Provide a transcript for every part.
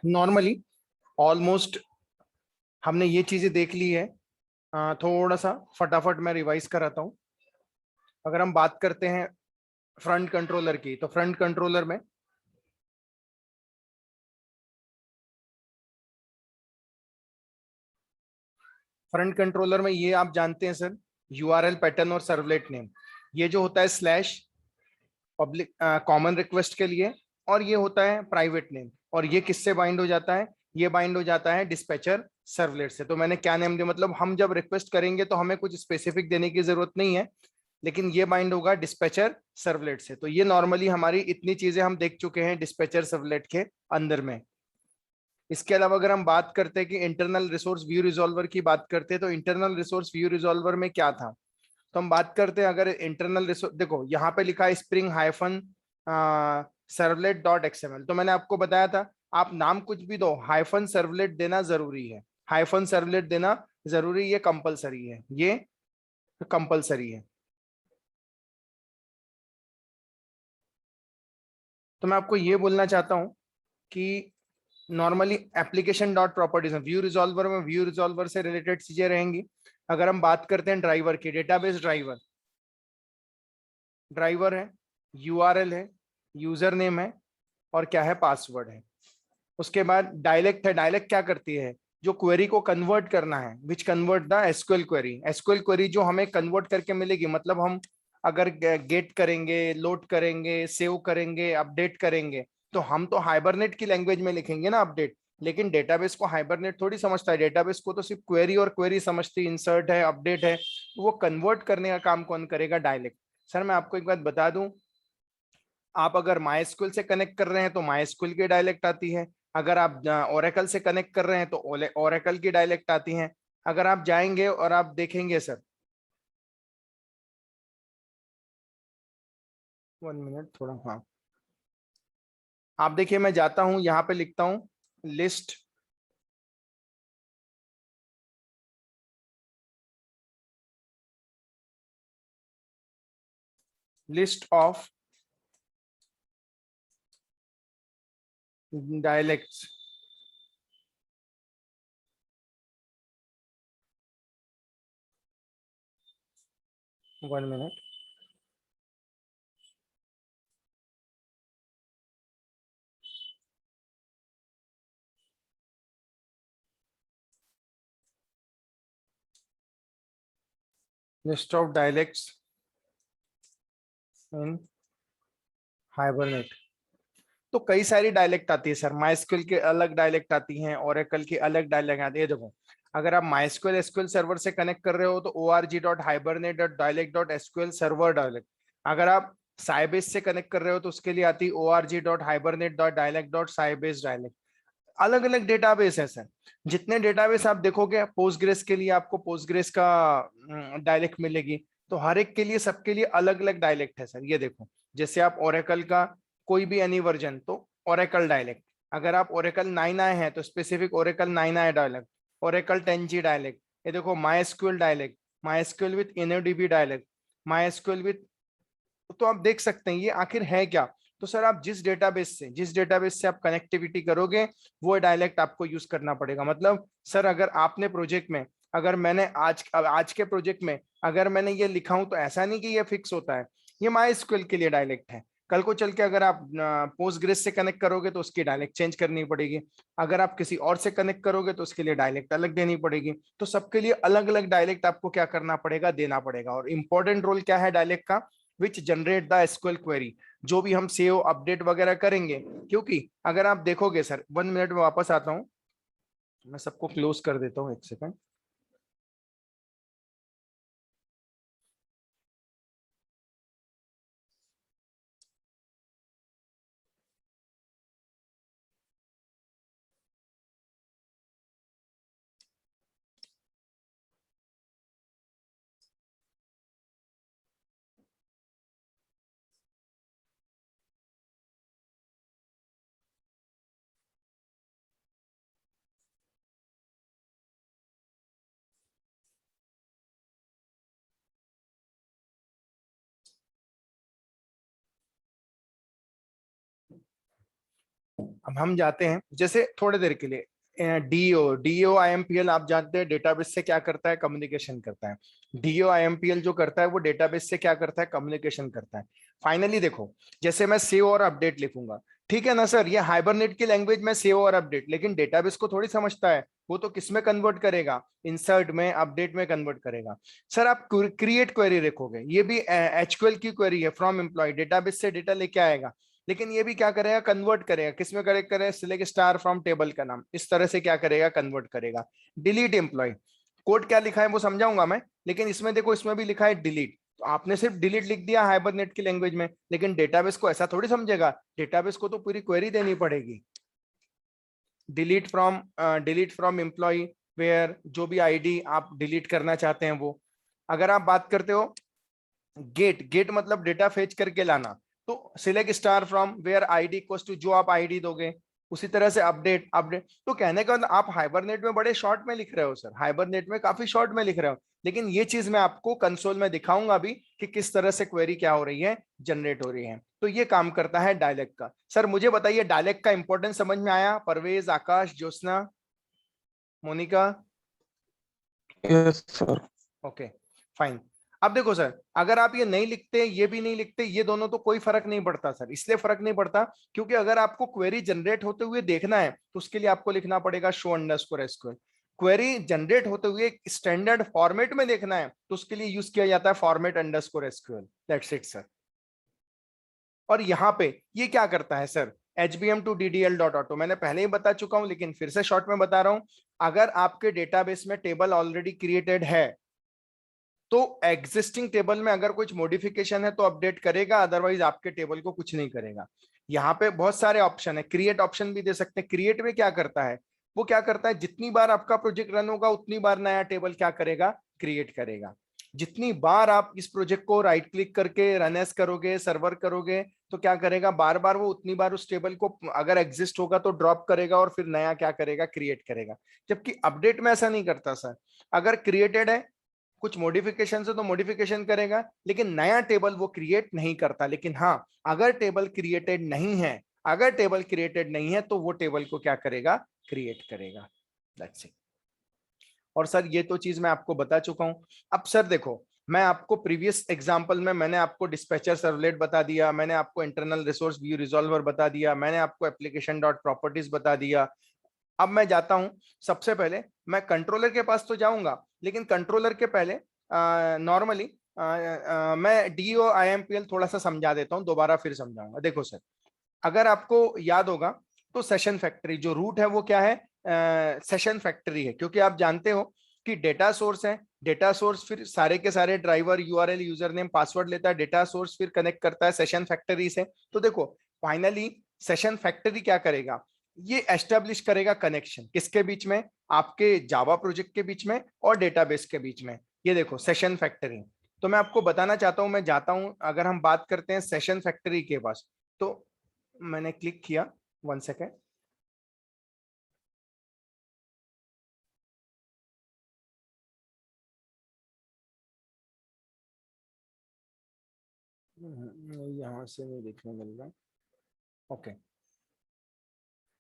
Normally almost हमने ये चीजें देख ली है। थोड़ा सा फटाफट मैं रिवाइज कराता हूँ। अगर हम बात करते हैं फ्रंट कंट्रोलर की, तो फ्रंट कंट्रोलर में ये आप जानते हैं सर, यूआरएल पैटर्न और सर्वलेट नेम। ये जो होता है स्लैश पब्लिक कॉमन रिक्वेस्ट के लिए, और ये होता है प्राइवेट नेम। और ये किससे बाइंड हो जाता है? ये बाइंड हो जाता है डिस्पैचर सर्वलेट से। तो मैंने क्या नेम दिया, मतलब हम जब रिक्वेस्ट करेंगे तो हमें कुछ स्पेसिफिक देने की जरूरत नहीं है, लेकिन ये बाइंड होगा डिस्पैचर सर्वलेट से। तो ये नॉर्मली हमारी इतनी चीजें हम देख चुके हैं डिस्पैचर सर्वलेट के अंदर में। इसके अलावा अगर हम बात करते हैं कि इंटरनल रिसोर्स व्यू रिजॉल्वर की बात करते हैं, तो इंटरनल रिसोर्स व्यू रिजॉल्वर में क्या था, तो हम बात करते हैं अगर इंटरनल रिसोर्स, देखो यहाँ पे लिखा है spring hyphen servlet dot XML. तो मैंने आपको बताया था आप नाम कुछ भी दो, हाइफन सर्वलेट देना जरूरी है। हाइफन सर्वलेट देना जरूरी, ये कंपलसरी है, ये कंपलसरी है। तो मैं आपको ये बोलना चाहता हूं कि नॉर्मली एप्लीकेशन डॉट प्रॉपर्टीज में व्यू रिजॉल्वर में व्यू रिजॉल्वर से रिलेटेड चीजें रहेंगी। अगर हम बात करते हैं ड्राइवर की, डेटाबेस ड्राइवर, ड्राइवर है, यूआरएल है, यूजर नेम है, और क्या है, पासवर्ड है। उसके बाद डायलेक्ट है। डायलेक्ट क्या करती है? जो क्वेरी को कन्वर्ट करना है, which convert the SQL query. SQL query जो हमें कन्वर्ट करके मिलेगी, मतलब हम अगर गेट करेंगे, लोड करेंगे, सेव करेंगे, अपडेट करेंगे, तो हम तो हाइबरनेट की लैंग्वेज में लिखेंगे ना अपडेट। लेकिन डेटाबेस को हाइबरनेट थोड़ी समझता है, डेटाबेस को तो सिर्फ क्वेरी और क्वेरी समझती, इंसर्ट है, अपडेट है। तो वो कन्वर्ट करने का काम कौन करेगा? डायलेक्ट। सर मैं आपको एक बात बता दूं, आप अगर माइस्क्यूएल से कनेक्ट कर रहे हैं तो माइस्क्यूएल की डायलेक्ट आती है। अगर आप ओरेकल से कनेक्ट कर रहे हैं तो ओरेकल की डायलेक्ट आती है। अगर आप जाएंगे और आप देखेंगे सर, 1 मिनट थोड़ा, हाँ, आप देखिए मैं जाता हूं यहाँ पे लिखता हूं list, list of dialects. 1 minute. List of dialects in hibernate. तो कई सारी डायलेक्ट आती है सर, माइस्क्यूएल के अलग डायलेक्ट आती हैं, ओरेकल की अलग डायलेक्ट आती है। देखो, अगर आप माइस्क्यूएल एसक्यूएल सर्वर से कनेक्ट कर रहे हो तो org.hibernate.dialect.sql सर्वर डायलेक्ट। अगर आप साइबेस से कनेक्ट कर रहे हो तो उसके लिए आती है org.hibernate.dialect.sybase डायलेक्ट। अलग अलग डेटाबेस है सर। जितने डेटाबेस आप देखोगे, पोस्टग्रेस के लिए आपको पोस्टग्रेस का डायलेक्ट मिलेगी। तो हर एक के लिए, सबके लिए अलग अलग डायलेक्ट है सर। ये देखो, जैसे आप ओरेकल का कोई भी एनी वर्जन तो ओरेकल डायलेक्ट। अगर आप ओरेकल 9 आए हैं तो स्पेसिफिक ओरेकल 9 आए डायलेक्ट, ओरेकल 10G डायलेक्ट। ये देखो my SQL dialect, my SQL with InnoDB dialect, my SQL with. तो आप देख सकते हैं ये आखिर है क्या। तो सर आप जिस डेटाबेस से आप कनेक्टिविटी करोगे, वो डायलेक्ट आपको यूज करना पड़ेगा। मतलब सर अगर आपने प्रोजेक्ट में, अगर मैंने आज के प्रोजेक्ट में अगर मैंने ये लिखा हूं, तो ऐसा नहीं कि ये फिक्स होता है। ये माई एसक्यूएल के लिए डायलेक्ट है। कल को चल के अगर आप पोस्टग्रेस से कनेक्ट करोगे तो उसकी डायलेक्ट चेंज करनी पड़ेगी। अगर आप किसी और से कनेक्ट करोगे तो उसके लिए डायलेक्ट अलग देनी पड़ेगी। तो सबके लिए अलग अलग डायलेक्ट आपको क्या करना पड़ेगा, देना पड़ेगा। और इंपॉर्टेंट रोल क्या है डायलेक्ट का? Which generate the SQL query. जो भी हम सेव अपडेट वगैरह करेंगे, क्योंकि अगर आप देखोगे सर, 1 मिनट में वापस आता हूं, मैं सबको क्लोज कर देता हूं, एक सेकंड। अब हम जाते हैं जैसे थोड़ी देर के लिए डीओ आईएमपीएल आप जानते हैं डेटाबेस से क्या करता है, कम्युनिकेशन करता है। डीओ आईएमपीएल जो करता है वो डेटाबेस से क्या करता है, कम्युनिकेशन करता है। फाइनली देखो, जैसे मैं सेव और अपडेट लिखूंगा, ठीक है ना सर, ये हाइबरनेट की लैंग्वेज में सेव और अपडेट, लेकिन डेटाबेस को थोड़ी समझता है, वो तो किस में कन्वर्ट करेगा, इंसर्ट में, अपडेट में कन्वर्ट करेगा। सर आप क्रिएट क्वेरी लिखोगे, ये भी एचक्यूएल की क्वेरी है, फ्रॉम एम्प्लॉय, डेटाबेस से डेटा लेके आएगा, लेकिन ये भी क्या करेगा, कन्वर्ट करेगा, किसमें करेक्ट करेगा, सिलेक्ट स्टार फ्रॉम टेबल का नाम, इस तरह से क्या करेगा, कन्वर्ट करेगा। डिलीट एम्प्लॉय, कोड क्या लिखा है वो समझाऊंगा मैं, लेकिन इसमें देखो, इसमें भी लिखा है डिलीट, तो आपने सिर्फ डिलीट लिख दिया हाइबरनेट की लैंग्वेज में, लेकिन डेटाबेस को ऐसा थोड़ी समझेगा, डेटाबेस को तो पूरी क्वेरी देनी पड़ेगी। डिलीट फ्रॉम एम्प्लॉय वेयर, जो भी आईडी आप डिलीट करना चाहते हैं वो। अगर आप बात करते हो गेट मतलब डेटा फेच करके लाना, तो select star from where ID equals to जो आप आईडी दोगे, उसी तरह से अपडेट। तो कहने का मतलब आप हाइबरनेट में बड़े शॉर्ट में लिख रहे हो सर, हाइबरनेट में काफी शॉर्ट में लिख रहे हो, लेकिन ये चीज मैं आपको कंसोल में दिखाऊंगा भी कि किस तरह से क्वेरी क्या हो रही है, जनरेट हो रही है। तो ये काम करता है डायलेक्ट का। सर मुझे बताइए डायलेक्ट का इंपॉर्टेंस समझ में आया, Parvez, Akash, Jyotsna, Monika? Yes sir. Okay fine. अब देखो सर, अगर आप ये नहीं लिखते, ये भी नहीं लिखते, ये दोनों तो कोई फर्क नहीं पड़ता सर, इसलिए फर्क नहीं पड़ता क्योंकि अगर आपको क्वेरी जनरेट होते हुए देखना है तो उसके लिए आपको लिखना पड़ेगा show underscore SQL. Query generate होते हुए स्टैंडर्ड फॉर्मेट में देखना है तो उसके लिए यूज किया जाता है format underscore SQL. That's it sir. और यहाँ पे ये क्या करता है sir, HBM two DDL dot auto, मैंने पहले ही बता चुका हूं लेकिन फिर से शॉर्ट में बता रहा हूं। अगर आपके डेटाबेस में टेबल ऑलरेडी क्रिएटेड है तो एग्जिस्टिंग टेबल में अगर कुछ मॉडिफिकेशन है तो अपडेट करेगा, अदरवाइज आपके टेबल को कुछ नहीं करेगा। यहाँ पे बहुत सारे ऑप्शन है, क्रिएट ऑप्शन भी दे सकते हैं। क्रिएट में क्या करता है, वो क्या करता है, जितनी बार आपका प्रोजेक्ट रन होगा उतनी बार नया टेबल क्या करेगा, क्रिएट करेगा। जितनी बार आप इस प्रोजेक्ट को राइट क्लिक करके रन एज करोगे, सर्वर करोगे, तो क्या करेगा, बार बार वो उतनी बार उस टेबल को अगर एग्जिस्ट होगा तो ड्रॉप करेगा और फिर नया क्या करेगा, क्रिएट करेगा। जबकि अपडेट में ऐसा नहीं करता सर, अगर क्रिएटेड है कुछ मॉडिफिकेशन से तो मॉडिफिकेशन करेगा, लेकिन नया टेबल वो क्रिएट नहीं करता। लेकिन हाँ, अगर टेबल क्रिएटेड नहीं है, अगर टेबल क्रिएटेड नहीं है तो वो टेबल को क्या करेगा, क्रिएट करेगा। That's it. और सर ये तो चीज मैं आपको बता चुका हूं। अब सर देखो, मैं आपको प्रीवियस एग्जांपल में मैंने आपको डिस्पैचर सर्वलेट बता दिया, मैंने आपको इंटरनल रिसोर्स व्यू रिजॉल्वर बता दिया, मैंने आपको एप्लीकेशन डॉट प्रॉपर्टीज बता दिया। अब मैं जाता हूं, सबसे पहले मैं कंट्रोलर के पास तो जाऊंगा, लेकिन कंट्रोलर के पहले नॉर्मली मैं डीओ आईएमपीएल थोड़ा सा समझा देता हूं, दोबारा फिर समझाऊंगा। देखो सर, अगर आपको याद होगा तो सेशन फैक्ट्री जो रूट है वो क्या है, सेशन फैक्ट्री है, क्योंकि आप जानते हो कि डेटा सोर्स है, डेटा सोर्स फिर सारे के सारे driver, URL, user name, password लेता है, डेटा सोर्स फिर कनेक्ट करता है सेशन फैक्ट्री से। तो देखो फाइनली सेशन फैक्ट्री क्या करेगा, ये एस्टेब्लिश करेगा कनेक्शन किसके बीच में, आपके जावा प्रोजेक्ट के बीच में और डेटाबेस के बीच में। ये देखो सेशन फैक्ट्री। तो मैं आपको बताना चाहता हूं, मैं जाता हूं, अगर हम बात करते हैं सेशन फैक्ट्री के पास, तो मैंने क्लिक किया, 1 सेकेंड, यहां से नहीं देखने मिल रहा। ओके,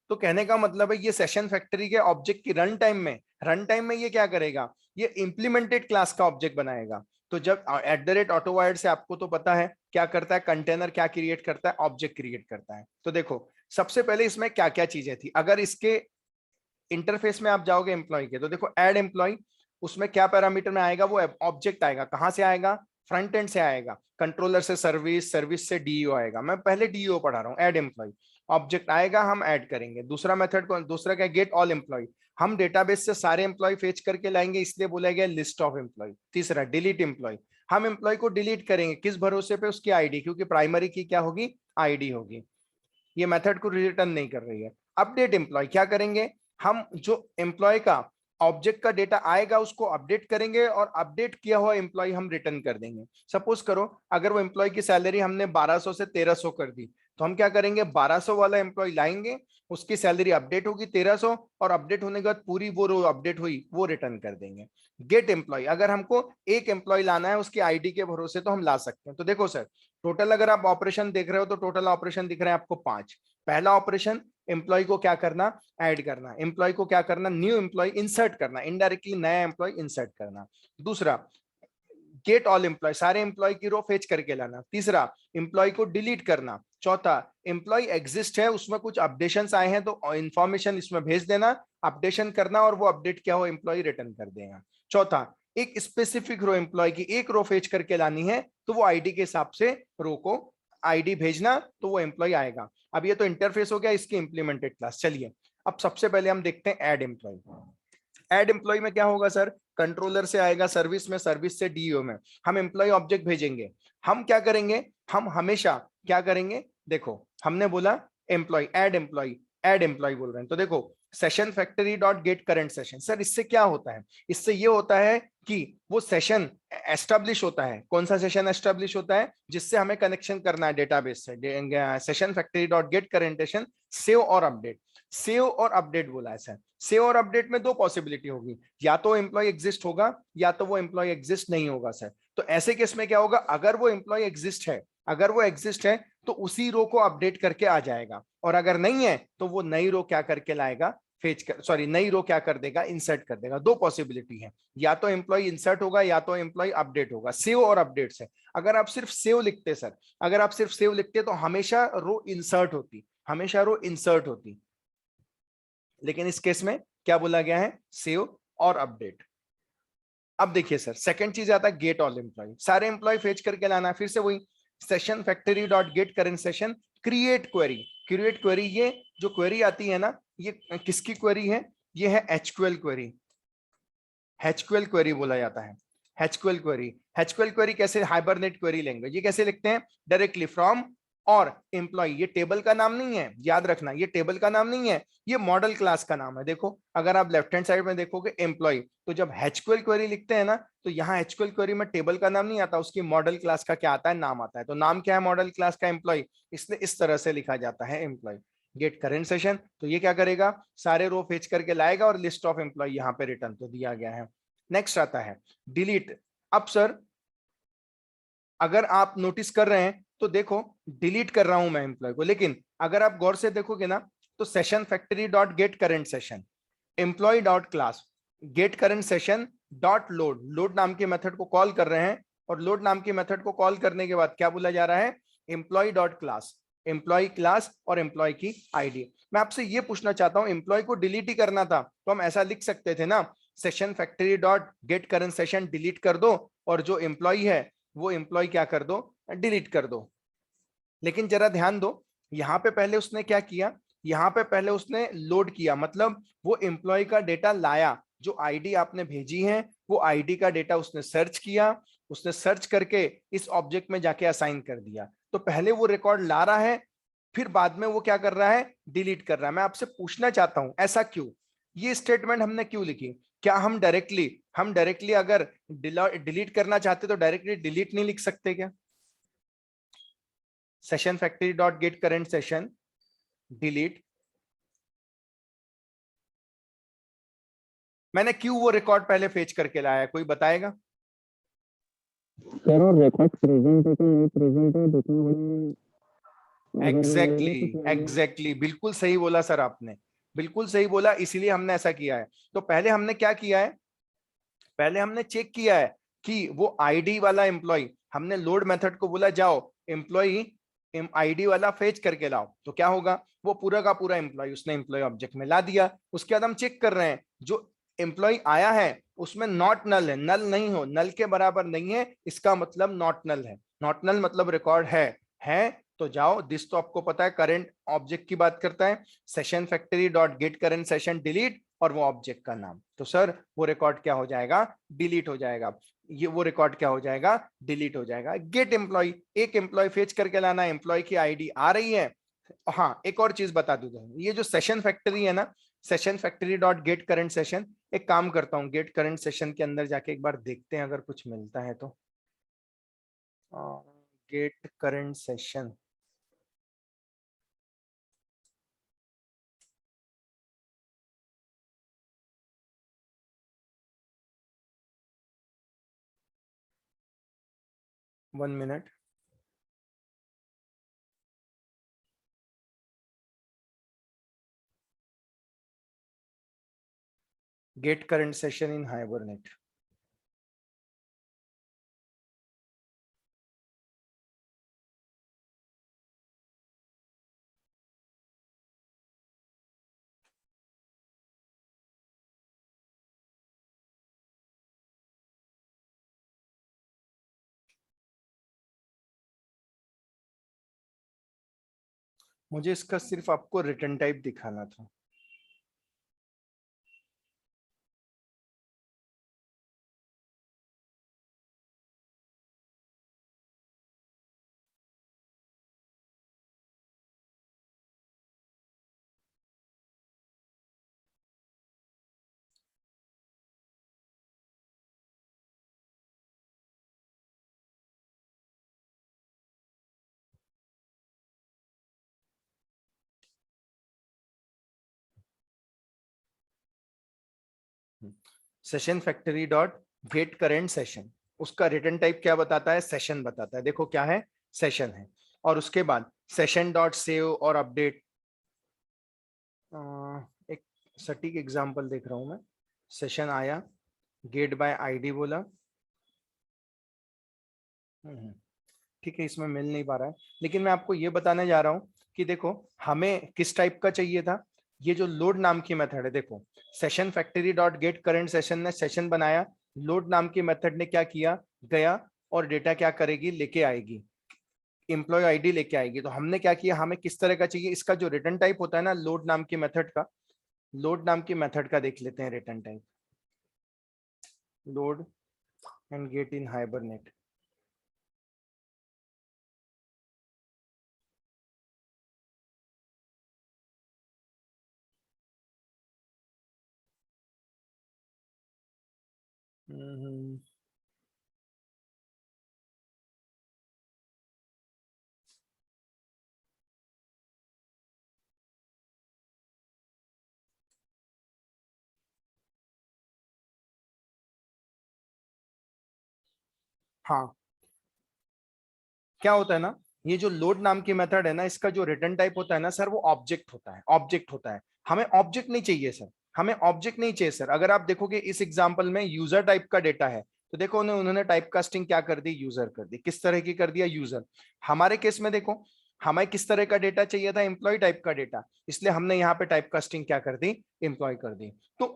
तो कहने का मतलब है ये सेशन फैक्ट्री के ऑब्जेक्ट की रन टाइम में ये क्या करेगा, ये इंप्लीमेंटेड क्लास का ऑब्जेक्ट बनाएगा। तो जब @ऑटोवायर्ड से आपको तो पता है क्या करता है, कंटेनर क्या क्रिएट करता है, ऑब्जेक्ट क्रिएट करता है। तो देखो सबसे पहले इसमें क्या क्या चीजें थी, अगर इसके इंटरफेस में आप जाओगे एम्प्लॉय के, तो देखो ऐड एम्प्लॉय, उसमें क्या पैरामीटर में आएगा, वो ऑब्जेक्ट आएगा, कहां से आएगा, फ्रंट एंड से आएगा, कंट्रोलर से सर्विस, सर्विस से डीईओ आएगा। मैं पहले डीईओ पढ़ा रहा हूँ, ऐड एम्प्लॉय, ऑब्जेक्ट आएगा, हम ऐड करेंगे। दूसरा मेथड को, दूसरा क्या, गेट ऑल एम्प्लॉय, हम डेटाबेस से सारे एम्प्लॉय फेच करके लाएंगे, इसलिए बोला गया लिस्ट ऑफ एम्प्लॉय। तीसरा डिलीट एम्प्लॉय, हम एम्प्लॉय को डिलीट करेंगे, किस भरोसे पे, उसकी आईडी, क्योंकि प्राइमरी की क्या होगी, आईडी होगी, ये मेथड को रिटर्न नहीं कर रही है। अपडेट एम्प्लॉय, क्या करेंगे, हम जो एम्प्लॉय का ऑब्जेक्ट का डेटा आएगा उसको अपडेट करेंगे और अपडेट किया हुआ एम्प्लॉय हम रिटर्न कर देंगे। सपोज करो अगर वो एम्प्लॉय की सैलरी हमने 1200 से 1300 कर दी, तो हम क्या करेंगे, 1200 वाला एम्प्लॉय लाएंगे, उसकी सैलरी अपडेट होगी 1300, और अपडेट होने के बाद पूरी वो रो अपडेट हुई वो रिटर्न कर देंगे। गेट एम्प्लॉय, अगर हमको एक एम्प्लॉय लाना है उसकी आईडी के भरोसे तो हम ला सकते हैं। तो देखो सर, टोटल अगर आप ऑपरेशन देख रहे हो तो टोटल ऑपरेशन दिख रहे हैं आपको 5। पहला ऑपरेशन एम्प्लॉय को क्या करना, ऐड करना, एम्प्लॉय को क्या करना, न्यू एम्प्लॉय इंसर्ट करना, इनडायरेक्टली नया एम्प्लॉय इंसर्ट करना। दूसरा, गेट ऑल एम्प्लॉय, सारे एम्प्लॉय की रो फेच करके लाना। तीसरा, एम्प्लॉय को डिलीट करना। चौथा, एम्प्लॉय एग्जिस्ट है, उसमें कुछ अपडेशंस आए हैं तो इंफॉर्मेशन इसमें भेज देना, अपडेशन करना, और वो अपडेट क्या हो एम्प्लॉय रिटर्न कर देगा। चौथा, एक स्पेसिफिक रो एम्प्लॉय की एक रो फेच करके लानी है तो वो आईडी के हिसाब से रो को आईडी भेजना तो वो एम्प्लॉय आएगा। अब ये तो इंटरफेस हो गया इसकी इंप्लीमेंटेड क्लास। चलिए अब सबसे पहले हम देखते हैं ऐड एम्प्लॉय। ऐड एम्प्लॉय में क्या होगा सर, कंट्रोलर से आएगा सर्विस में, सर्विस से डीओ में, हम एम्प्लॉय ऑब्जेक्ट भेजेंगे। हम क्या करेंगे, हम हमेशा क्या करेंगे, देखो हमने बोला एम्प्लॉय, ऐड एम्प्लॉय बोल रहे हैं तो देखो session factory dot get current session. Sir इससे क्या होता है, इससे ये होता है कि वो सेशन एस्टेब्लिश होता है। कौन सा सेशन एस्टेब्लिश होता है, जिससे हमें कनेक्शन करना है डेटाबेस से। Session factory dot get current session save और अपडेट, सेव और अपडेट बोला है सर। सेव और अपडेट में दो पॉसिबिलिटी होगी, या तो एम्प्लॉय एग्जिस्ट होगा या तो वो एम्प्लॉय एग्जिस्ट नहीं होगा सर। तो ऐसे केस में क्या होगा, अगर वो एम्प्लॉय एग्जिस्ट है, अगर वो एग्जिस्ट है तो उसी रो को अपडेट करके आ जाएगा, और अगर नहीं है तो वो नई रो क्या करके लाएगा, फेच कर, सॉरी नई रो क्या कर देगा, इंसर्ट कर देगा। दो पॉसिबिलिटी है, या तो एम्प्लॉय इंसर्ट होगा या तो एम्प्लॉय अपडेट होगा। सेव और अपडेट से अगर आप सिर्फ सेव लिखते सर, अगर आप सिर्फ सेव लिखते तो हमेशा रो इंसर्ट होती, हमेशा रो इंसर्ट होती। लेकिन इस केस में क्या बोला गया है, सेव और अपडेट। अब देखिए सर सेकंड चीज आता है गेट ऑल एम्प्लॉय, सारे एम्प्लॉय फेच करके लाना है। फिर से वही session factory dot get current session create query. Create query, ये जो क्वेरी आती है ना, ये किसकी क्वेरी है, ये है एचक्यूएल क्वेरी। एचक्यूएल क्वेरी बोला जाता है, एचक्यूएल क्वेरी। एचक्यूएल क्वेरी कैसे, हाइबरनेट क्वेरी लैंग्वेज। ये कैसे लिखते हैं, डायरेक्टली फ्रॉम और एम्प्लॉय, ये टेबल का नाम नहीं है, याद रखना ये टेबल का नाम नहीं है, ये मॉडल क्लास का नाम है। देखो अगर आप लेफ्ट हैंड साइड में देखोगे एम्प्लॉय, तो जब एचक्यूएल क्वेरी लिखते हैं ना तो यहाँ एचक्यूएल क्वेरी में टेबल का नाम नहीं आता, उसकी मॉडल क्लास का क्या आता है, नाम आता है। तो नाम क्या है मॉडल क्लास का, एम्प्लॉय, इसलिए इस तरह से लिखा जाता है एम्प्लॉय। गेट करेंट सेशन, तो ये क्या करेगा, सारे रो फेच करके लाएगा और लिस्ट ऑफ एम्प्लॉय यहाँ पे रिटर्न तो दिया गया है। नेक्स्ट आता है डिलीट। अब सर अगर आप नोटिस कर रहे हैं तो देखो डिलीट कर रहा हूं मैं एम्प्लॉय को, लेकिन अगर आप गौर से देखोगे ना तो session factory dot get current session, employee dot class, get current session dot load, load नाम के मेथड को कॉल कर रहे हैं, और लोड नाम के मेथड को कॉल करने के बाद क्या बोला जा रहा है, employ dot class, employee class और एम्प्लॉय की आईडी। मैं आपसे ये पूछना चाहता हूं, एम्प्लॉय को डिलीट ही करना था तो हम ऐसा लिख सकते थे ना, session factory dot get current session delete कर दो, और जो एम्प्लॉय है वो एम्प्लॉय क्या कर दो, डिलीट कर दो। लेकिन जरा ध्यान दो, यहां पे पहले उसने क्या किया, यहां पे पहले उसने लोड किया, मतलब वो एम्प्लॉय का डेटा लाया, जो आईडी आपने भेजी है वो आईडी का डेटा उसने सर्च किया, उसने सर्च करके इस ऑब्जेक्ट में जाके असाइन कर दिया। तो पहले वो रिकॉर्ड ला रहा है, फिर बाद में वो क्या कर रहा है, डिलीट कर रहा है। मैं आपसे पूछना चाहता हूं ऐसा क्यों, ये स्टेटमेंट हमने क्यों लिखी, क्या हम डायरेक्टली अगर डिलीट करना चाहते तो डायरेक्टली डिलीट नहीं लिख सकते क्या, session factory dot get current session delete, मैंने क्यों वो रिकॉर्ड पहले फेच करके लाया है, कोई बताएगा। सर और रिकॉर्ड प्रेजेंट है कि नहीं प्रेजेंट है देखने वाली, अगर एग्जैक्टली कुछ नहीं। एग्जैक्टली बिल्कुल सही बोला सर आपने, बिल्कुल सही बोला, इसीलिए हमने ऐसा किया है। तो पहले हमने क्या किया है, पहले हमने चेक किया है कि वो आईडी वाला एम्प्लॉय, हमने लोड मेथड को बोला जाओ एम्प्लॉय आईडी वाला फेच करके लाओ, तो क्या होगा, वो पूरा का पूरा एम्प्लॉय उसने एम्प्लॉय ऑब्जेक्ट में ला दिया। उसके बाद हम चेक कर रहे हैं जो एम्प्लॉय आया है उसमें नॉट नल है, नल नहीं हो, नल के बराबर नहीं है, इसका मतलब नॉट नल है, नॉट नल मतलब रिकॉर्ड है तो जाओ, दिस तो आपको पता है करंट ऑब्जेक्ट की बात करता है, session factory dot get current session delete और वो ऑब्जेक्ट का नाम, तो सर वो रिकॉर्ड क्या हो जाएगा, डिलीट हो जाएगा। ये वो रिकॉर्ड क्या हो जाएगा, डिलीट हो जाएगा। गेट एम्प्लॉय, एक एम्प्लॉय फेच करके लाना, एम्प्लॉय की आईडी आ रही है। हाँ एक और चीज बता दूं, ये जो सेशन फैक्ट्री है ना, session factory dot get current session, एक काम करता हूँ गेट करंट सेशन के अंदर जाके एक बार देखते हैं अगर कुछ मिलता है तो। Get current session, 1 minute. Get current session in hibernate. मुझे इसका सिर्फ आपको रिटर्न टाइप दिखाना था। Session factory dot get current session, उसका रिटर्न टाइप क्या बताता है? सेशन बताता है। देखो क्या है, सेशन है। और उसके बाद सेशन डॉट सेव और अपडेट। एक सटीक एग्जांपल देख रहा हूं मैं। सेशन आया, गेट बाय आईडी बोला, ठीक है, इसमें मिल नहीं पा रहा है, लेकिन मैं आपको ये बताने जा रहा हूं कि देखो हमें किस टाइप का चाहिए था। ये जो लोड नाम की मेथड है, देखो session factory dot get current session ने सेशन बनाया, लोड नाम की मेथड ने क्या किया, गया और डेटा क्या करेगी, लेके आएगी, एम्प्लॉय आईडी लेके आएगी। तो हमने क्या किया, हमें किस तरह का चाहिए, इसका जो रिटर्न टाइप होता है ना लोड नाम की मेथड का, लोड नाम की मेथड का देख लेते हैं return type, load and get in hibernate. हाँ, क्या होता है ना, ये जो लोड नाम की मेथड है ना, इसका जो रिटर्न टाइप होता है ना सर, वो ऑब्जेक्ट होता है, ऑब्जेक्ट होता है। हमें ऑब्जेक्ट नहीं चाहिए सर, हमें ऑब्जेक्ट नहीं चाहिए सर। अगर आप देखोगे इस एग्जांपल में यूजर टाइप का डेटा है, तो देखो उन्होंने टाइप कास्टिंग क्या कर दी, यूजर कर दी। किस तरह की कर दिया, यूजर। हमारे केस में देखो हमें किस तरह का डेटा चाहिए था, एम्प्लॉय टाइप का डेटा, इसलिए हमने यहाँ पे टाइप कास्टिंग क्या कर दी, एम्प्लॉय कर दी। तो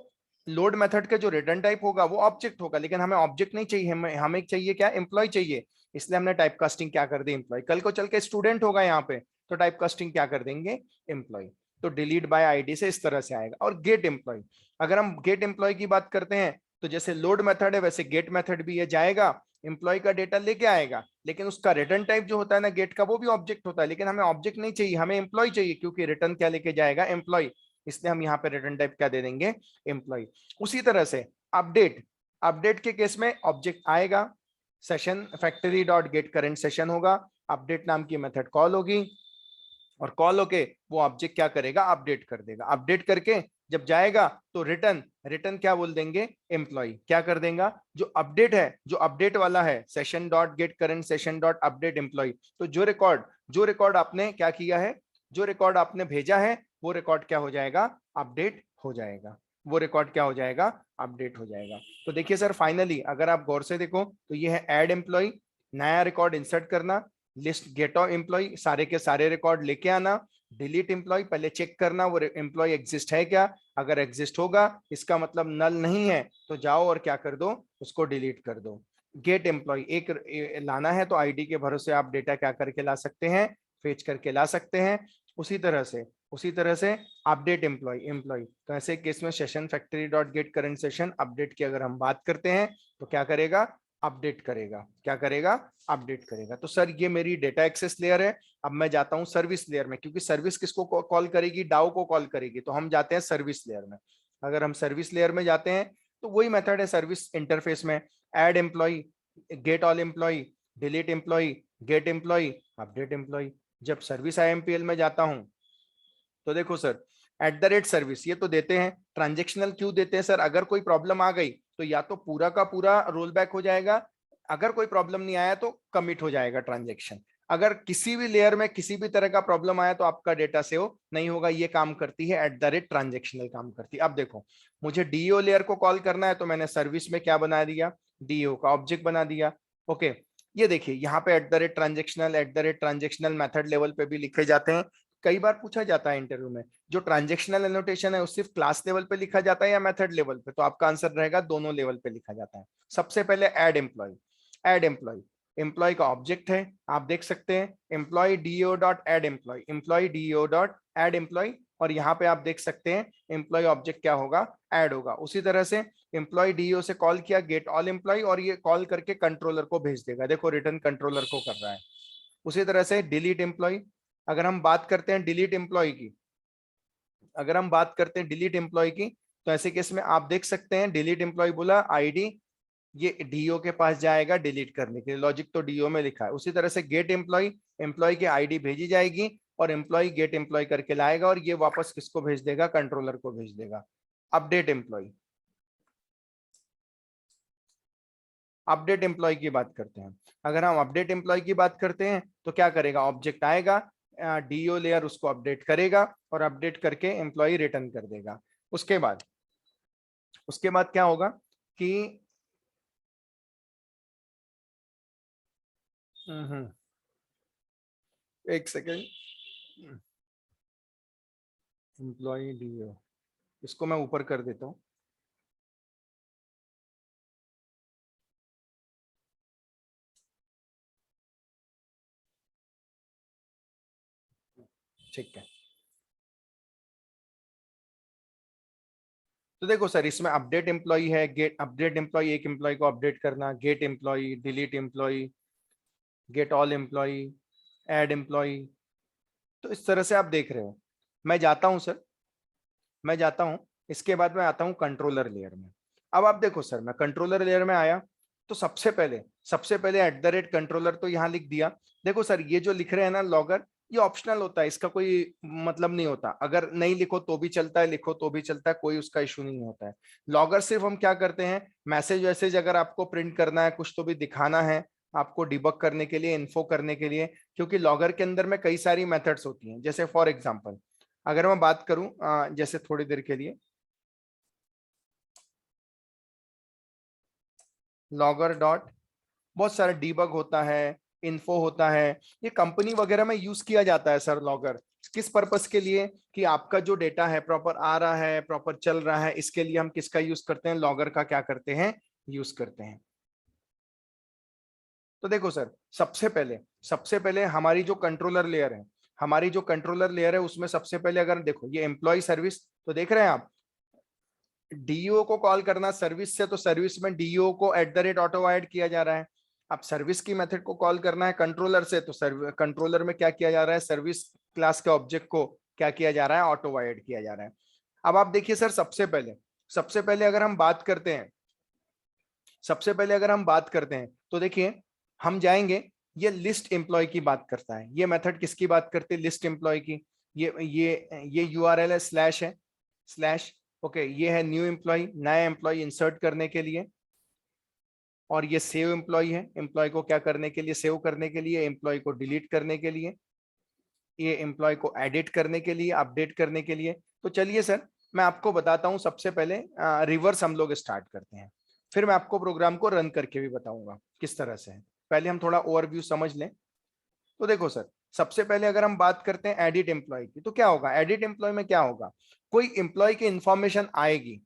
लोड मेथड का जो रिटर्न टाइप होगा वो ऑब्जेक्ट होगा, लेकिन हमें ऑब्जेक्ट नहीं चाहिए, हमें चाहिए क्या, एम्प्लॉय चाहिए। इसलिए हमने टाइप कास्टिंग क्या कर दी, एम्प्लॉय। कल को चल के स्टूडेंट होगा यहाँ पे, तो टाइप कास्टिंग क्या कर देंगे, एम्प्लॉय। तो डिलीट बाय आईडी से इस तरह से आएगा। और गेट एम्प्लॉय, अगर हम गेट एम्प्लॉय की बात करते हैं, तो जैसे लोड मेथड है वैसे गेट मेथड भी है, जाएगा एम्प्लॉय का डेटा लेके आएगा, लेकिन उसका रिटर्न टाइप जो होता है ना गेट का, वो भी ऑब्जेक्ट होता है, लेकिन हमें ऑब्जेक्ट नहीं चाहिए, हमें एम्प्लॉय चाहिए, क्योंकि रिटर्न क्या लेके जाएगा, एम्प्लॉय। इसलिए हम यहाँ पे रिटर्न टाइप क्या दे देंगे, एम्प्लॉय। उसी तरह से अपडेट, अपडेट के केस में ऑब्जेक्ट आएगा, session factory dot get current session होगा, अपडेट नाम की मेथड कॉल होगी, और कॉल होके वो ऑब्जेक्ट क्या करेगा, अपडेट कर देगा। अपडेट करके जब जाएगा तो रिटर्न, रिटर्न क्या बोल देंगे, एम्प्लॉय। क्या कर देगा, जो अपडेट है, जो अपडेट वाला है, session dot get current session dot update employee. तो जो रिकॉर्ड आपने क्या किया है, जो रिकॉर्ड आपने भेजा है, वो रिकॉर्ड क्या हो जाएगा, अपडेट हो जाएगा। वो रिकॉर्ड क्या हो जाएगा, अपडेट हो जाएगा। तो देखिए सर फाइनली अगर आप गौर से देखो तो ये है ऐड एम्प्लॉय, नया रिकॉर्ड इंसर्ट करना, लिस्ट गेट ऑफ एम्प्लॉय, सारे के सारे रिकॉर्ड लेके आना, डिलीट एम्प्लॉय, पहले चेक करना वो एम्प्लॉय एग्जिस्ट है क्या, अगर एग्जिस्ट होगा इसका मतलब नल नहीं है, तो जाओ और क्या कर दो, उसको डिलीट कर दो। गेट एम्प्लॉय एक लाना है तो आईडी के भरोसे आप डेटा क्या करके ला सकते हैं, फेच करके ला सकते हैं। उसी तरह से अपडेट एम्प्लॉय, एम्प्लॉय तो ऐसे केस में session factory dot get current session update की अगर हम बात करते हैं, तो क्या करेगा, अपडेट करेगा। क्या करेगा, अपडेट करेगा। तो सर ये मेरी डेटा एक्सेस लेयर है। अब मैं जाता हूं सर्विस लेयर में, क्योंकि सर्विस किसको कॉल करेगी, डाउ को कॉल करेगी, तो हम जाते हैं सर्विस लेयर में। अगर हम सर्विस लेयर में जाते हैं तो वही मेथड है सर्विस इंटरफेस में, add employee, get all employee, delete employee, get employee, update employee. जब सर्विस आईएमपीएल में जाता हूं तो देखो sir, at the rate service ये तो देते हैं, ट्रांजेक्शनल क्यों देते हैं सर, अगर कोई प्रॉब्लम आ गई तो या तो पूरा का पूरा रोल बैक हो जाएगा, अगर कोई प्रॉब्लम नहीं आया तो कमिट हो जाएगा ट्रांजेक्शन। अगर किसी भी लेयर में किसी भी तरह का प्रॉब्लम आया तो आपका डेटा सेव नहीं होगा। ये काम करती है @ट्रांजेक्शनल काम करती है। अब देखो मुझे डीओ लेयर को कॉल करना है तो मैंने सर्विस में क्या बना दिया, डीओ का ऑब्जेक्ट बना दिया। ओके, ये देखिए यहाँ पे @ट्रांजेक्शनल मेथड लेवल पे भी लिखे जाते हैं। कई बार पूछा जाता है इंटरव्यू में, जो ट्रांजेक्शनल एनोटेशन है वो सिर्फ क्लास लेवल पे लिखा जाता है या मेथड लेवल पे, तो आपका आंसर रहेगा दोनों लेवल पे लिखा जाता है। सबसे पहले ऐड एम्प्लॉय, एम्प्लॉय का ऑब्जेक्ट है, आप देख सकते हैं employee DO dot add employee, employee DO dot add employee, और यहाँ पे आप देख सकते हैं एम्प्लॉय ऑब्जेक्ट क्या होगा, ऐड होगा। उसी तरह से एम्प्लॉय डीओ से कॉल किया गेट ऑल एम्प्लॉय, और ये कॉल करके कंट्रोलर को भेज देगा, देखो रिटर्न कंट्रोलर को कर रहा है। उसी तरह से डिलीट एम्प्लॉय, अगर हम बात करते हैं डिलीट एम्प्लॉय की, अगर हम बात करते हैं डिलीट एम्प्लॉय की, तो ऐसे केस में आप देख सकते हैं डिलीट एम्प्लॉय बोला आईडी, ये डीओ के पास जाएगा डिलीट करने के लिए, लॉजिक तो डीओ में लिखा है। उसी तरह से गेट एम्प्लॉय, एम्प्लॉय की आईडी भेजी जाएगी और एम्प्लॉय गेट एम्प्लॉय करके लाएगा और ये वापस किसको भेज देगा, कंट्रोलर को भेज देगा। अपडेट एम्प्लॉय, अपडेट एम्प्लॉय की बात करते हैं, अगर हम अपडेट एम्प्लॉय की बात करते हैं तो क्या करेगा, ऑब्जेक्ट आएगा, डीओ लेयर उसको अपडेट करेगा और अपडेट करके एम्प्लॉय रिटर्न कर देगा। उसके बाद क्या होगा कि एक सेकेंड, एम्प्लॉय डीओ, इसको मैं ऊपर कर देता हूँ। ठीक है, तो देखो सर इसमें अपडेट एम्प्लॉय है, गेट अपडेट एम्प्लॉय, एक एम्प्लॉय को अपडेट करना, get employee, delete employee, get all employee, add employee. तो इस तरह से आप देख रहे हो। मैं जाता हूं सर, मैं जाता हूं, इसके बाद मैं आता हूं कंट्रोलर लेयर में। अब आप देखो सर मैं कंट्रोलर लेयर में आया तो सबसे पहले @कंट्रोलर तो यहाँ लिख दिया। देखो सर ये जो लिख रहे हैं ना लॉगर, ये ऑप्शनल होता है, इसका कोई मतलब नहीं होता, अगर नहीं लिखो तो भी चलता है, लिखो तो भी चलता है, कोई उसका इशू नहीं होता है। लॉगर सिर्फ हम क्या करते हैं, मैसेज वैसेज अगर आपको प्रिंट करना है, कुछ तो भी दिखाना है आपको, डिबग करने के लिए, इन्फो करने के लिए, क्योंकि लॉगर के अंदर में कई सारी मेथड्स होती हैं। जैसे फॉर एग्जांपल अगर मैं बात करूं जैसे थोड़ी देर के लिए लॉगर डॉट, बहुत सारा डीबग होता है, इन्फो होता है, ये कंपनी वगैरह में यूज किया जाता है सर लॉगर। किस पर्पस के लिए, कि आपका जो डेटा है प्रॉपर आ रहा है, प्रॉपर चल रहा है, इसके लिए हम किसका यूज करते हैं, लॉगर का क्या करते हैं, यूज करते हैं। तो देखो सर सबसे पहले हमारी जो कंट्रोलर लेयर है, हमारी जो कंट्रोलर लेयर है उसमें सबसे पहले अगर देखो ये एम्प्लॉय सर्विस, तो देख रहे हैं आप डीओ को कॉल करना सर्विस से, तो सर्विस में डीओ को @ऑटो ऐड किया जा रहा है। अब सर्विस की मेथड को कॉल करना है कंट्रोलर से, तो कंट्रोलर में क्या किया जा रहा है, सर्विस क्लास के ऑब्जेक्ट को क्या किया जा रहा है, ऑटो ऐड किया जा रहा है। अब आप देखिए सर सबसे पहले अगर हम बात करते हैं, सबसे पहले अगर हम बात करते हैं तो देखिए हम जाएंगे, ये लिस्ट एम्प्लॉय की बात करता है, ये मेथड किसकी बात करती है, लिस्ट एम्प्लॉय की। ये यूआरएल है, स्लैश। ओके, ये है न्यू एम्प्लॉय, नया एम्प्लॉय इंसर्ट करने के लिए, और ये सेव एम्प्लॉय है, एम्प्लॉय को क्या करने के लिए, सेव करने के लिए, एम्प्लॉय को डिलीट करने के लिए, ये एम्प्लॉय को एडिट करने के लिए, अपडेट करने के लिए। तो चलिए सर मैं आपको बताता हूं, सबसे पहले रिवर्स हम लोग स्टार्ट करते हैं, फिर मैं आपको प्रोग्राम को रन करके भी बताऊंगा किस तरह से है। पहले हम थोड़ा ओवरव्यू समझ लें। तो देखो सर सबसे पहले अगर हम बात करते हैं एडिट एम्प्लॉय की, तो क्या होगा, एडिट एम्प्लॉय में क्या होगा, कोई एम्प्लॉय की इंफॉर्मेशन आएगी,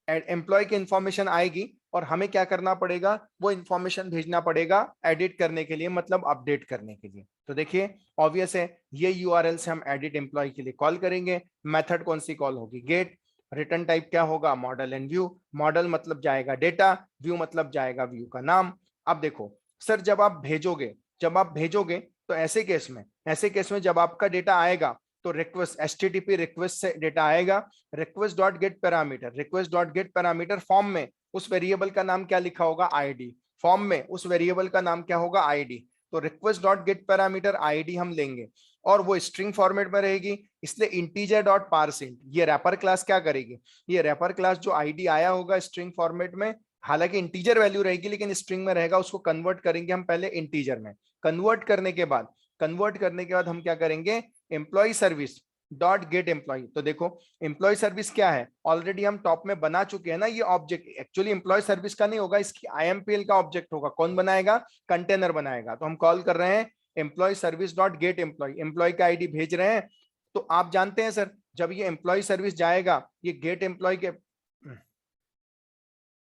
एम्प्लॉय की इंफॉर्मेशन आएगी और हमें क्या करना पड़ेगा, वो इंफॉर्मेशन भेजना पड़ेगा एडिट करने के लिए, मतलब अपडेट करने के लिए। तो देखिए ऑब्वियस है, ये यूआरएल से हम एडिट एम्प्लॉय के लिए कॉल करेंगे। मेथड कौन सी कॉल होगी, गेट, रिटर्न टाइप क्या होगा, मॉडल एंड व्यू, मॉडल मतलब जाएगा डेटा, व्यू मतलब जाएगा व्यू का नाम। अब देखो सर जब आप भेजोगे तो ऐसे केस में जब आपका डेटा आएगा तो रिक्वेस्ट HTTP रिक्वेस्ट से डेटा आएगा, request dot gate parameter form में उस वेरिएबल का नाम क्या लिखा होगा, आईडी, फॉर्म में उस वेरिएबल का नाम क्या होगा, आईडी। तो request dot gate parameter ID हम लेंगे और वो स्ट्रिंग फॉर्मेट में रहेगी, इसलिए इंटीजर डॉट पार्सिंट, ये रैपर क्लास क्या करेगी, ये रैपर क्लास जो आईडी आया होगा स्ट्रिंग फॉर्मेट में, हालांकि इंटीजर वैल्यू रहेगी लेकिन स्ट्रिंग में रहेगा, उसको कन्वर्ट करेंगे हम पहले इंटीजर में। कन्वर्ट करने के बाद कन्वर्ट करने के बाद हम क्या करेंगे, employee service dot get employee. तो देखो एम्प्लॉय सर्विस क्या है, ऑलरेडी हम टॉप में बना चुके हैं ना, ये ऑब्जेक्ट एक्चुअली एम्प्लॉय सर्विस का नहीं होगा, इसकी IMPL का ऑब्जेक्ट होगा। कौन बनाएगा, कंटेनर बनाएगा। तो हम कॉल कर रहे हैं employee service dot get employee, employee का आईडी भेज रहे हैं। तो आप जानते हैं सर, जब ये एम्प्लॉय सर्विस जाएगा, ये गेट एम्प्लॉय के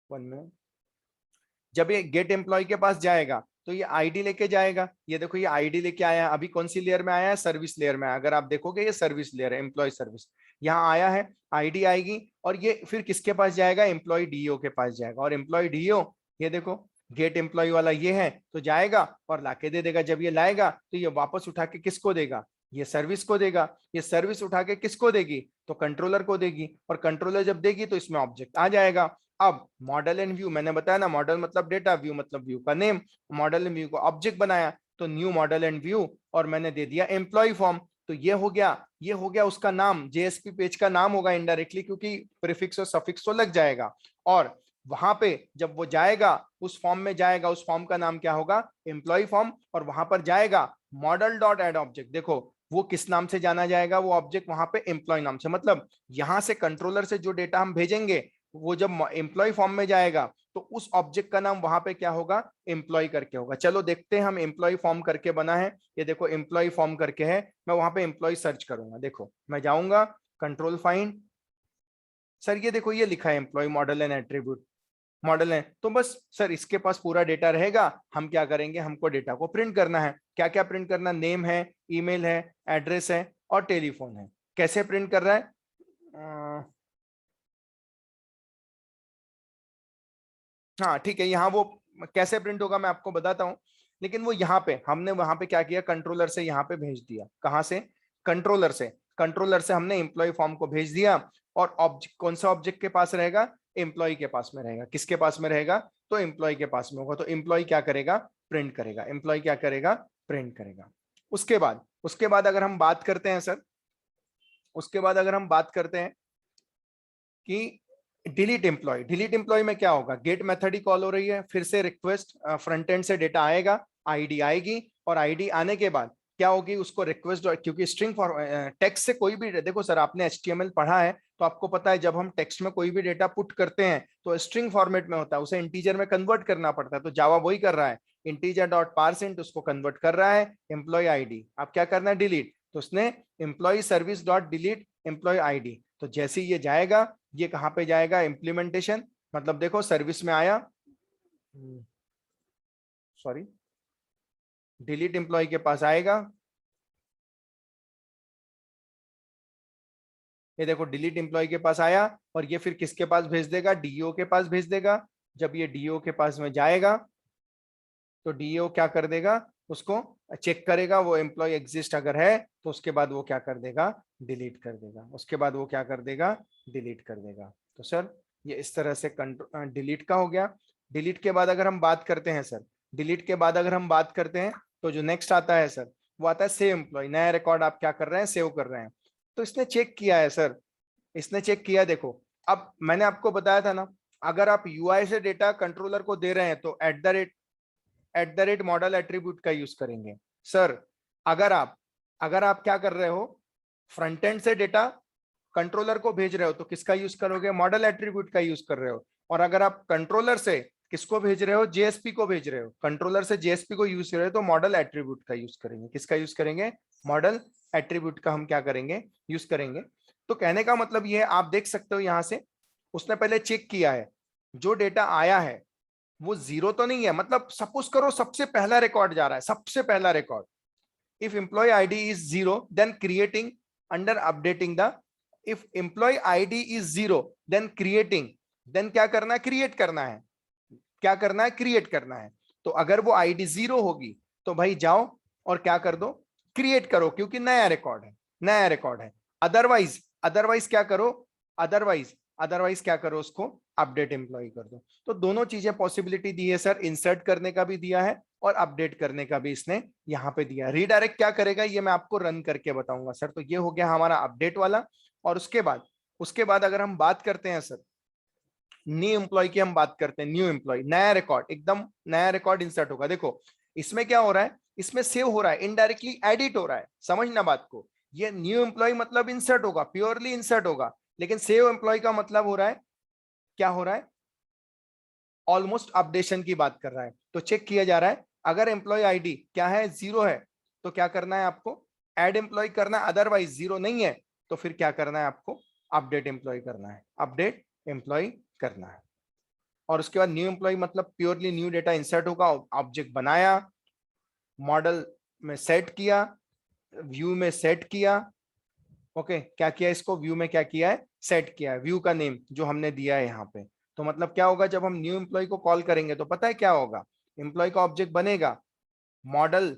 1 मिनट, जब ये गेट एम्प्लॉय के पास जाएगा तो ये आईडी लेके जाएगा। ये देखो ये आईडी लेके आया है, अभी कौन सी लेयर में आया है, सर्विस लेयर में। अगर आप देखोगे ये सर्विस लेयर है, एम्प्लॉय सर्विस यहाँ आया है, आईडी आएगी और ये फिर किसके पास जाएगा, एम्प्लॉय डीओ के पास जाएगा। और एम्प्लॉय डीओ ये देखो गेट एम्प्लॉय वाला ये है, तो जाएगा और लाके दे देगा। जब ये लाएगा तो ये वापस उठा के किसको देगा, ये सर्विस को देगा। ये सर्विस उठा के किसको देगी, तो कंट्रोलर को देगी। और कंट्रोलर जब देगी तो इसमें ऑब्जेक्ट आ जाएगा। अब मॉडल एंड व्यू, मैंने बताया ना, मॉडल मतलब डेटा, व्यू मतलब व्यू का नेम। मॉडल एंड व्यू को ऑब्जेक्ट बनाया, तो न्यू मॉडल एंड व्यू, और मैंने दे दिया एम्प्लॉय फॉर्म। तो ये हो गया उसका नाम, जेएसपी पेज का नाम होगा इनडायरेक्टली, क्योंकि प्रीफिक्स और सफिक्स तो लग जाएगा। और वहां पे जब वो जाएगा, उस फॉर्म में जाएगा, उस फॉर्म का नाम क्या होगा, एम्प्लॉय फॉर्म। और वहां पर जाएगा मॉडल डॉट एड ऑब्जेक्ट। देखो वो किस नाम से जाना जाएगा, वो ऑब्जेक्ट वहां पे एम्प्लॉय नाम से। मतलब यहां से कंट्रोलर से जो डेटा हम भेजेंगे, वो जब एम्प्लॉय फॉर्म में जाएगा तो उस ऑब्जेक्ट का नाम वहां पे क्या होगा, एम्प्लॉय करके होगा। चलो देखते हैं, हम एम्प्लॉय फॉर्म करके बना है, ये देखो एम्प्लॉय फॉर्म करके है। मैं वहां पे एम्प्लॉय सर्च करूंगा, देखो मैं जाऊंगा कंट्रोल फाइंड, सर ये देखो ये लिखा है employee model and attribute, model है। तो बस सर इसके पास पूरा डेटा रहेगा। हम क्या करेंगे, हमको डेटा को प्रिंट करना है। क्या क्या प्रिंट करना, नेम है, ईमेल है, एड्रेस है और टेलीफोन है। कैसे प्रिंट कर रहा है, हाँ ठीक है, यहाँ वो कैसे प्रिंट होगा मैं आपको बताता हूँ। लेकिन वो यहाँ पे हमने वहां पे क्या किया, कंट्रोलर से यहाँ पे भेज दिया। कहाँ से, कंट्रोलर से। कंट्रोलर से हमने एम्प्लॉय फॉर्म को भेज दिया। और ऑब्जेक्ट कौन सा ऑब्जेक्ट के पास रहेगा, एम्प्लॉय के पास में रहेगा। किसके पास में रहेगा, तो एम्प्लॉय के पास में होगा। तो एम्प्लॉय क्या करेगा, प्रिंट करेगा। एम्प्लॉय क्या करेगा, प्रिंट करेगा। उसके बाद अगर हम बात करते हैं सर, उसके बाद अगर हम बात करते हैं कि डिलीट एम्प्लॉय में क्या होगा, गेट मेथड ही कॉल हो रही है, फिर से रिक्वेस्ट फ्रंट एंड से डेटा आएगा, आईडी आएगी। और आईडी आने के बाद क्या होगी, उसको रिक्वेस्ट, क्योंकि स्ट्रिंग फॉर टेक्स्ट से कोई भी, देखो सर आपने HTML पढ़ा है तो आपको पता है, जब हम टेक्स्ट में कोई भी डेटा पुट करते हैं तो स्ट्रिंग फॉर्मेट में होता है, उसे इंटीजर में कन्वर्ट करना पड़ता है। तो जावा वही कर रहा है, इंटीजर डॉट पारसेंट उसको कन्वर्ट कर रहा है एम्प्लॉय आईडी। आप क्या करना है, डिलीट। तो उसने employee service dot delete employee ID. तो जैसे ही ये जाएगा, ये कहां पे जाएगा, इम्प्लीमेंटेशन, मतलब देखो सर्विस में आया, सॉरी, डिलीट एम्प्लॉय के पास आएगा। ये देखो डिलीट एम्प्लॉय के पास आया, और ये फिर किसके पास भेज देगा, डीओ के पास भेज देगा। जब ये डीओ के पास में जाएगा तो डीओ क्या कर देगा, उसको चेक करेगा, वो एम्प्लॉय एग्जिस्ट अगर है तो उसके बाद वो क्या कर देगा, डिलीट कर देगा। उसके बाद वो क्या कर देगा, डिलीट कर देगा। तो सर ये इस तरह से डिलीट का हो गया। डिलीट के बाद अगर हम बात करते हैं सर, डिलीट के बाद अगर हम बात करते हैं तो जो नेक्स्ट आता है सर, वो आता है सेव एम्प्लॉय। नया रिकॉर्ड आप क्या कर रहे हैं, सेव कर रहे हैं। तो इसने चेक किया है सर, इसने चेक किया। देखो अब मैंने आपको बताया था ना, अगर आप यूआई से डेटा कंट्रोलर को दे रहे हैं तो @ मॉडल एट्रीब्यूट का यूज करेंगे। सर अगर आप क्या कर रहे हो, फ्रंट एंड से डेटा कंट्रोलर को भेज रहे हो तो किसका यूज करोगे, मॉडल एट्रीब्यूट का यूज कर रहे हो। और अगर आप कंट्रोलर से किसको भेज रहे हो, जेएसपी को भेज रहे हो, कंट्रोलर से जेएसपी को यूज कर रहे हो, तो मॉडल एट्रीब्यूट का यूज करेंगे। किसका यूज करेंगे, मॉडल एट्रीब्यूट का हम क्या करेंगे, यूज करेंगे। तो कहने का मतलब ये है, आप देख सकते हो यहां से उसने पहले चेक किया है, जो डेटा आया है वो जीरो तो नहीं है। मतलब सपोज करो सबसे पहला रिकॉर्ड जा रहा है, सबसे पहला record, if employee ID is zero then creating under updating the, if employee ID is zero then creating, then क्या करना है, क्रिएट करना है। क्या करना है, क्रिएट करना है। तो अगर वो आईडी जीरो होगी तो भाई जाओ और क्या कर दो, क्रिएट करो, क्योंकि नया रिकॉर्ड है, नया रिकॉर्ड है। अदरवाइज क्या करो, अदरवाइज क्या करो, उसको अपडेट एम्प्लॉय कर दो। तो दोनों चीजें पॉसिबिलिटी दी है सर, इंसर्ट करने का भी दिया है और अपडेट करने का भी इसने यहाँ पे दिया है। रीडायरेक्ट क्या करेगा ये मैं आपको रन करके बताऊंगा सर। तो ये हो गया हमारा अपडेट वाला। और उसके बाद अगर हम बात करते हैं सर न्यू एम्प्लॉय की, हम बात करते हैं न्यू एम्प्लॉय, नया रिकॉर्ड, एकदम नया रिकॉर्ड इंसर्ट होगा। देखो इसमें क्या हो रहा है, इसमें सेव हो रहा है, इनडायरेक्टली एडिट हो रहा है, समझना बात को। ये न्यू एम्प्लॉय मतलब इंसर्ट होगा, प्योरली इंसर्ट होगा, लेकिन सेव एम्प्लॉय का मतलब हो रहा है, क्या हो रहा है, ऑलमोस्ट अपडेशन की बात कर रहा है। तो चेक किया जा रहा है, अगर एम्प्लॉय आईडी क्या है, 0 है, तो क्या करना है आपको, ऐड एम्प्लॉय करना है, अदरवाइज 0 नहीं है तो फिर क्या करना है आपको, अपडेट एम्प्लॉय करना है, अपडेट एम्प्लॉय करना है। और उसके बाद न्यू एम्प्लॉय मतलब प्योरली न्यू डेटा इंसर्ट होगा, ऑब्जेक्ट बनाया, मॉडल में सेट किया, व्यू में सेट किया, ओके क्या किया, इसको व्यू में क्या किया है, सेट किया है, व्यू का नेम जो हमने दिया है यहाँ पे। तो मतलब क्या होगा, जब हम न्यू एम्प्लॉय को कॉल करेंगे तो पता है क्या होगा, एम्प्लॉय का ऑब्जेक्ट बनेगा, मॉडल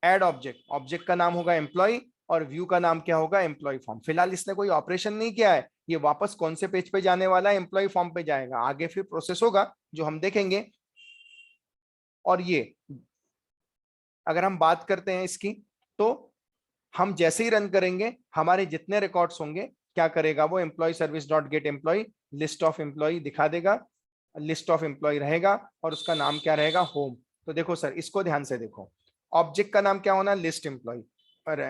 एड ऑब्जेक्ट, ऑब्जेक्ट का नाम होगा एम्प्लॉय और व्यू का नाम क्या होगा, एम्प्लॉय फॉर्म। फिलहाल इसने कोई ऑपरेशन नहीं किया है, ये वापस कौन से पेज पे जाने वाला है, एम्प्लॉय फॉर्म पे जाएगा, आगे फिर प्रोसेस होगा जो हम देखेंगे। और ये अगर हम बात करते हैं इसकी, तो हम जैसे ही रन करेंगे हमारे जितने रिकॉर्ड्स होंगे क्या करेगा वो, employee service dot get employee, list of employee दिखा देगा, लिस्ट ऑफ एम्प्लॉय रहेगा और उसका नाम क्या रहेगा, होम। तो देखो सर इसको ध्यान से देखो, ऑब्जेक्ट का नाम क्या होना, लिस्ट एम्प्लॉय, और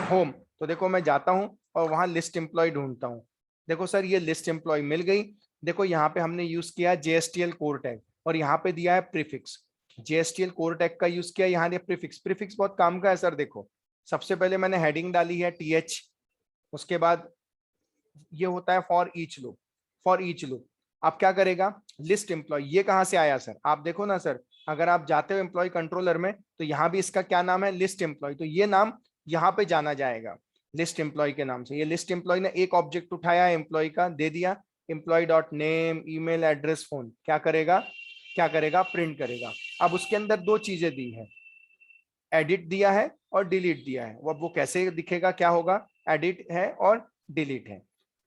होम। तो देखो मैं जाता हूं और वहां लिस्ट एम्प्लॉय ढूंढता हूं, देखो सर ये लिस्ट एम्प्लॉय मिल गई। देखो यहाँ पे हमने यूज किया जेएसटीएल कोर टैग और यहाँ पे दिया है प्रीफिक्स, जेएसटीएल कोर टैग का यूज किया, यहाँ प्रीफिक्स, प्रीफिक्स बहुत काम का है सर। देखो सबसे पहले मैंने हेडिंग डाली है टीएच, उसके बाद ये होता है for each loop, for each loop. आप क्या करेगा, लिस्ट एम्प्लॉय, ये कहां से आया सर, आप देखो ना सर, अगर आप जाते हो एम्प्लॉय कंट्रोलर में तो यहाँ भी इसका क्या नाम है, लिस्ट एम्प्लॉय, तो ये नाम यहाँ पे जाना जाएगा लिस्ट एम्प्लॉय के नाम से। ये लिस्ट एम्प्लॉय ने एक ऑब्जेक्ट उठाया एम्प्लॉय का, दे दिया employ dot name email address phone, क्या करेगा, क्या करेगा, प्रिंट करेगा। अब उसके अंदर दो चीजें दी है, एडिट दिया है और डिलीट दिया है, वो कैसे दिखेगा, क्या होगा, एडिट है और डिलीट है।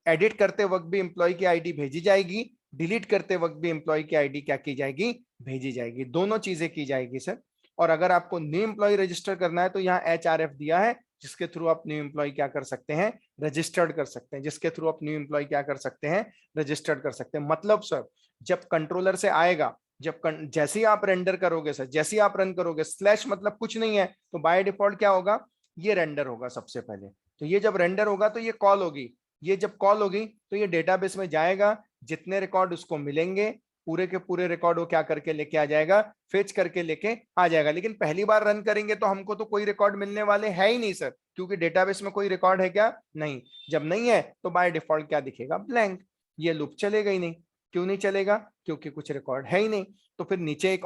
एडिट करते वक्त भी एम्प्लॉय की आईडी भेजी जाएगी, डिलीट करते वक्त भी एम्प्लॉय की आईडी क्या की जाएगी, भेजी जाएगी, दोनों चीजें की जाएगी सर। और अगर आपको न्यू एम्प्लॉय रजिस्टर करना है तो यहाँ HRF दिया है, जिसके थ्रू आप न्यू एम्प्लॉय क्या कर सकते हैं, रजिस्टर्ड कर सकते हैं, जिसके थ्रू आप न्यू एम्प्लॉय क्या कर सकते हैं, रजिस्टर्ड कर सकते हैं। मतलब सर जब कंट्रोलर से आएगा, जब जैसे ही आप रेंडर करोगे सर, जैसे ही आप रन करोगे, स्लैश मतलब कुछ नहीं है, तो बाय डिफॉल्ट क्या होगा, ये रेंडर होगा सबसे पहले। तो ये जब रेंडर होगा तो ये कॉल होगी, ये जब कॉल होगी तो ये डेटाबेस में जाएगा, जितने रिकॉर्ड उसको मिलेंगे पूरे के पूरे रिकॉर्ड वो क्या करके लेके आ जाएगा, फेच करके लेके आ जाएगा। लेकिन पहली बार रन करेंगे तो हमको तो कोई रिकॉर्ड मिलने वाले है ही नहीं सर, क्योंकि डेटाबेस में कोई रिकॉर्ड है क्या, नहीं। जब नहीं है तो बाय डिफॉल्ट क्या दिखेगा, ब्लैंक, ये लूप चलेगा ही नहीं। क्यों नहीं चलेगा, क्योंकि कुछ रिकॉर्ड है ही नहीं। तो फिर नीचे एक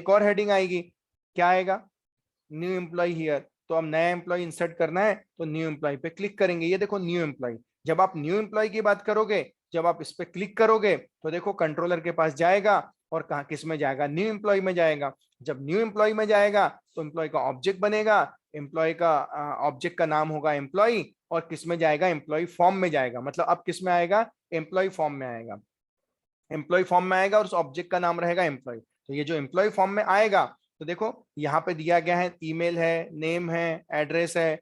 और हेडिंग आएगी, क्या आएगा, न्यू एम्प्लॉय हियर। तो अब नया एम्प्लॉय इंसर्ट करना है तो न्यू एम्प्लॉय पे क्लिक करेंगे, ये देखो न्यू एम्प्लॉय। जब आप न्यू एम्प्लॉय की बात करोगे, जब आप इस पे क्लिक करोगे तो देखो कंट्रोलर के पास जाएगा और कहा किस में जाएगा, न्यू एम्प्लॉय में जाएगा। जब न्यू एम्प्लॉय में जाएगा तो एम्प्लॉय का ऑब्जेक्ट बनेगा, एम्प्लॉय का ऑब्जेक्ट का नाम होगा एम्प्लॉय, और किस में जाएगा, एम्प्लॉय फॉर्म में जाएगा। मतलब अब किस में आएगा, एम्प्लॉय फॉर्म में आएगा, एम्प्लॉय फॉर्म में आएगा और उस ऑब्जेक्ट का नाम रहेगा एम्प्लॉय। तो ये जो एम्प्लॉय फॉर्म में आएगा, तो देखो यहाँ पे दिया गया है, ईमेल है, नेम है, एड्रेस है,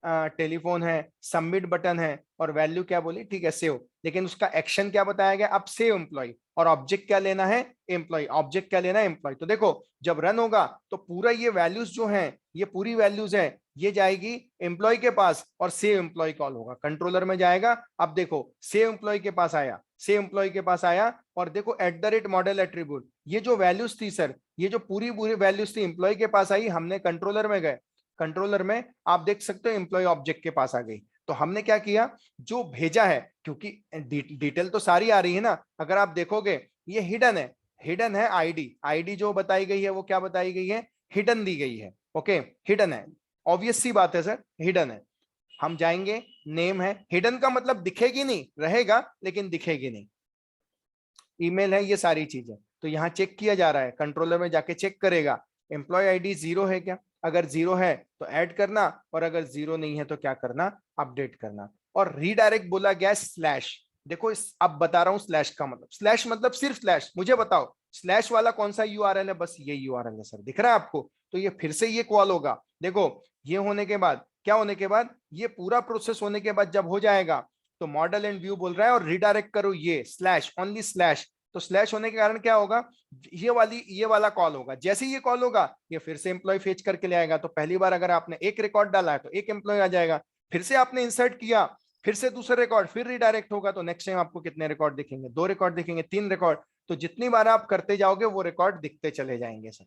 टेलीफोन है, सबमिट बटन है और वैल्यू क्या बोली, ठीक है सेव। लेकिन उसका एक्शन क्या बताया गया, अब सेव एम्प्लॉय, और ऑब्जेक्ट क्या लेना है, एम्प्लॉय, ऑब्जेक्ट क्या लेना है, एम्प्लॉय। तो देखो जब रन होगा तो पूरा ये वैल्यूज जो हैं, ये पूरी वैल्यूज है, ये जाएगी एम्प्लॉय के पास और सेव एम्प्लॉय कॉल होगा, कंट्रोलर में जाएगा। अब देखो सेव एम्प्लॉय के पास आया, सेव एम्प्लॉय के पास आया और देखो @मॉडल एट्रीब्यूट, ये जो वैल्यूज थी सर, ये जो पूरी पूरी वैल्यूज थी एम्प्लॉय के पास आई, हमने कंट्रोलर में गए, कंट्रोलर में आप देख सकते हो एम्प्लॉय ऑब्जेक्ट के पास आ गई। तो हमने क्या किया, जो भेजा है, क्योंकि डिटेल तो सारी आ रही है ना, अगर आप देखोगे ये हिडन है, हिडन है आईडी, आईडी जो बताई गई है वो क्या बताई गई है, हिडन दी गई है, ओके हिडन है, ऑब्वियस सी बात है सर, हिडन है। हम जाएंगे, नेम है, हिडन का मतलब दिखेगी नहीं, रहेगा लेकिन दिखेगी नहीं, ईमेल है, ये सारी चीजें। तो यहाँ चेक किया जा रहा है, कंट्रोलर में जाके चेक करेगा एम्प्लॉय आईडी 0 है क्या, अगर 0 है तो ऐड करना, और अगर 0 नहीं है तो क्या करना, अपडेट करना। और रीडायरेक्ट बोला गया स्लैश, देखो इस अब बता रहा हूं स्लैश का मतलब, स्लैश मतलब सिर्फ स्लैश, मुझे बताओ स्लैश वाला कौन सा यूआरएल है, बस ये यूआरएल है सर, दिख रहा है आपको। तो ये फिर से ये कॉल होगा, देखो ये होने के बाद क्या, होने के बाद ये पूरा प्रोसेस होने के बाद जब हो जाएगा तो मॉडल एंड व्यू बोल रहा है और रिडायरेक्ट करो ये स्लैश, ओनली स्लैश। तो स्लैश होने के कारण क्या होगा, ये वाला कॉल होगा, जैसे ही ये कॉल होगा ये फिर से एम्प्लॉय फेच करके ले आएगा। तो पहली बार अगर आपने एक रिकॉर्ड डाला है तो एक एम्प्लॉय आ जाएगा, फिर से आपने इंसर्ट किया, फिर से दूसरा रिकॉर्ड, फिर रिडायरेक्ट होगा, तो नेक्स्ट टाइम आपको कितने रिकॉर्ड दिखेंगे, 2 रिकॉर्ड दिखेंगे, 3 रिकॉर्ड। तो जितनी बार आप करते जाओगे वो रिकॉर्ड दिखते चले जाएंगे सर।